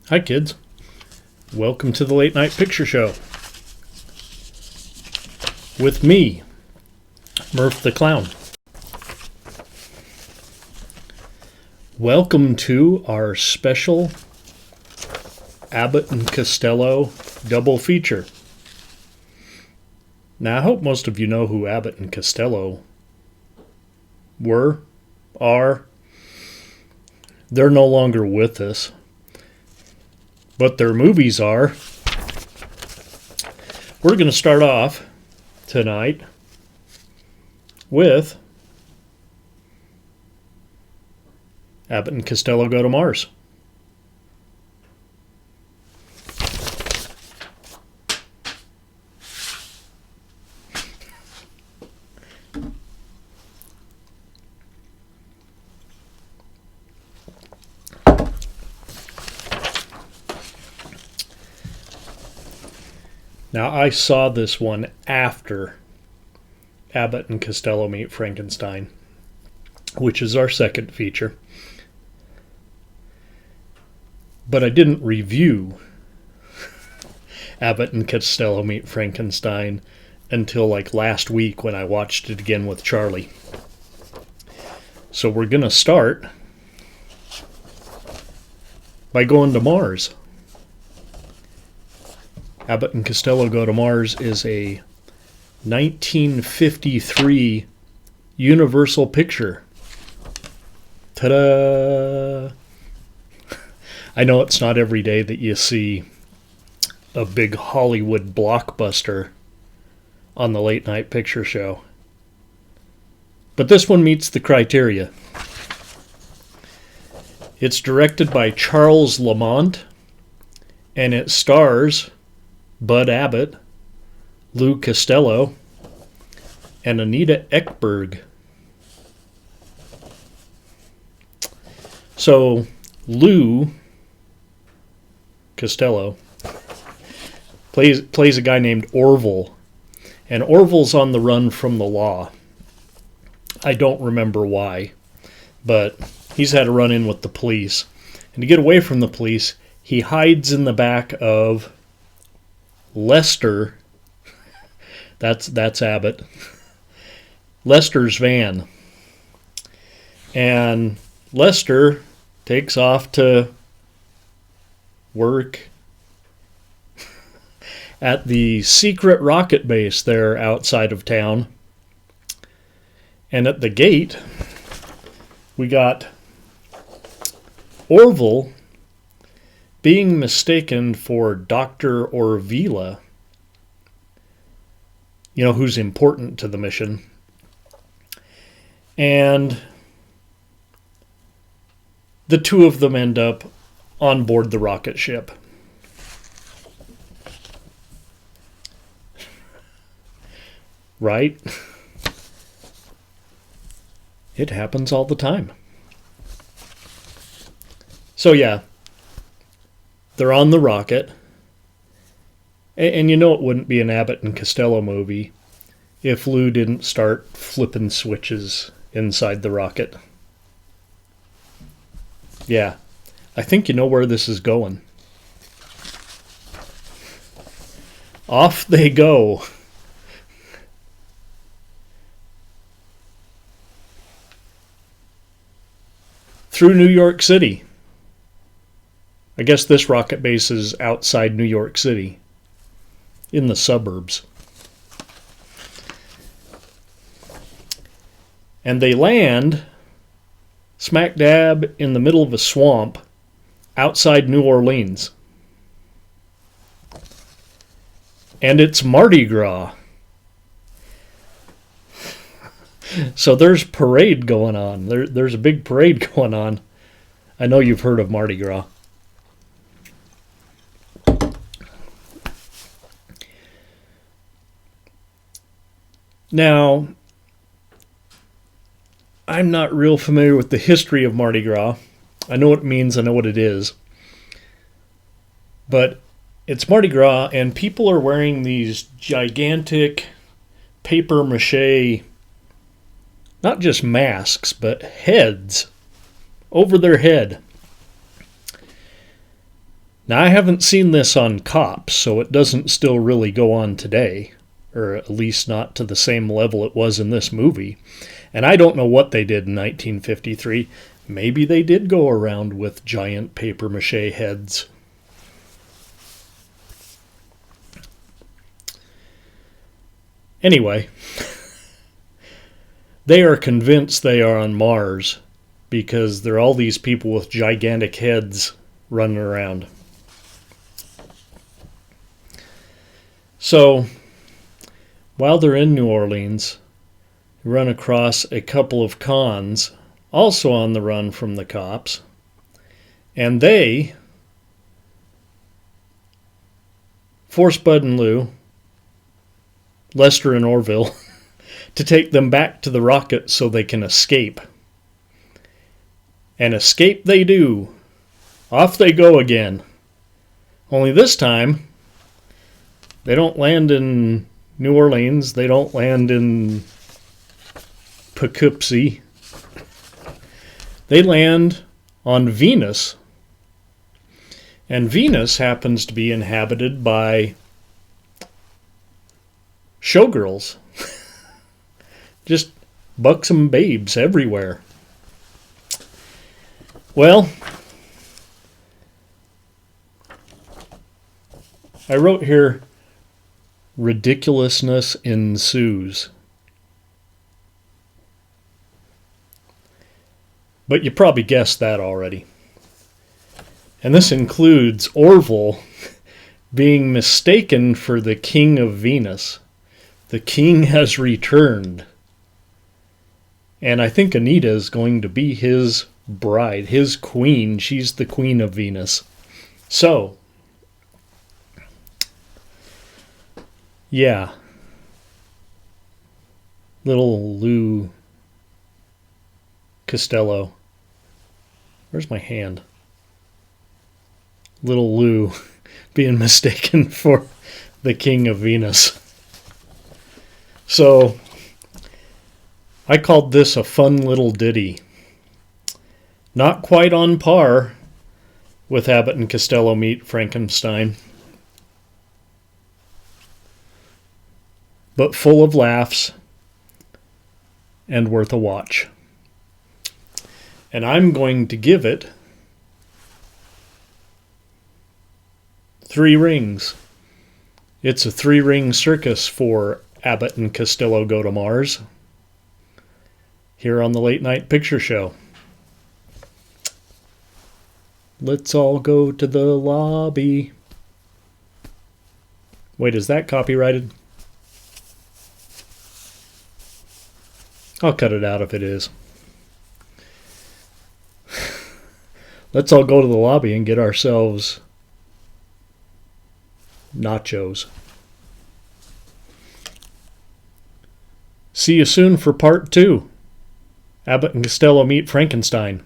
Hi, kids. Welcome to the Late Night Picture Show. With me, Murph the Clown. Welcome to our special Abbott and Costello double feature. Now, I hope most of you know who Abbott and Costello are. They're no longer with us. But their movies are. We're going to start off tonight with Abbott and Costello Go to Mars. Now, I saw this one after Abbott and Costello Meet Frankenstein, which is our second feature. But I didn't review Abbott and Costello Meet Frankenstein until like last week when I watched it again with Charlie. So we're going to start by going to Mars. Abbott and Costello Go to Mars is a 1953 Universal picture. Ta-da! I know it's not every day that you see a big Hollywood blockbuster on the Late Night Picture Show. But this one meets the criteria. It's directed by Charles Lamont, and it stars Bud Abbott, Lou Costello, and Anita Ekberg. So, Lou Costello plays a guy named Orville, and Orville's on the run from the law. I don't remember why, but he's had a run-in with the police. And to get away from the police, he hides in the back of Lester, that's Abbott, Lester's van. And Lester takes off to work at the secret rocket base there outside of town. And at the gate, we got Orville being mistaken for Dr. Orvila, who's important to the mission. And the two of them end up on board the rocket ship. Right? It happens all the time. So yeah, they're on the rocket. And it wouldn't be an Abbott and Costello movie if Lou didn't start flipping switches inside the rocket. Yeah, I think you know where this is going. Off they go. Through New York City. I guess this rocket base is outside New York City, in the suburbs. And they land smack dab in the middle of a swamp outside New Orleans. And it's Mardi Gras. So there's parade going on. There's a big parade going on. I know you've heard of Mardi Gras. Now, I'm not real familiar with the history of Mardi Gras. I know what it means, I know what it is. But it's Mardi Gras, and people are wearing these gigantic paper mache, not just masks, but heads over their head. Now, I haven't seen this on Cops, so it doesn't still really go on today, or at least not to the same level it was in this movie. And I don't know what they did in 1953. Maybe they did go around with giant papier-mâché heads. Anyway, they are convinced they are on Mars because there are all these people with gigantic heads running around. So, while they're in New Orleans, they run across a couple of cons, also on the run from the cops, and they force Bud and Lou, Lester and Orville, to take them back to the rocket so they can escape. And escape they do. Off they go again. Only this time, they don't land in New Orleans. They don't land in Poughkeepsie. They land on Venus. And Venus happens to be inhabited by showgirls. Just buxom babes everywhere. Well, I wrote here, ridiculousness ensues. But you probably guessed that already. And this includes Orville being mistaken for the king of Venus. The king has returned. And I think Anita is going to be his bride, his queen. She's the queen of Venus. So, yeah. Little Lou Costello. Where's my hand? Little Lou being mistaken for the king of Venus. So, I called this a fun little ditty. Not quite on par with Abbott and Costello Meet Frankenstein, but full of laughs and worth a watch. And I'm going to give it 3 rings. It's a 3-ring circus for Abbott and Costello Go to Mars here on the Late Night Picture Show. Let's all go to the lobby. Wait, is that copyrighted? I'll cut it out if it is. Let's all go to the lobby and get ourselves nachos. See you soon for part 2. Abbott and Costello Meet Frankenstein.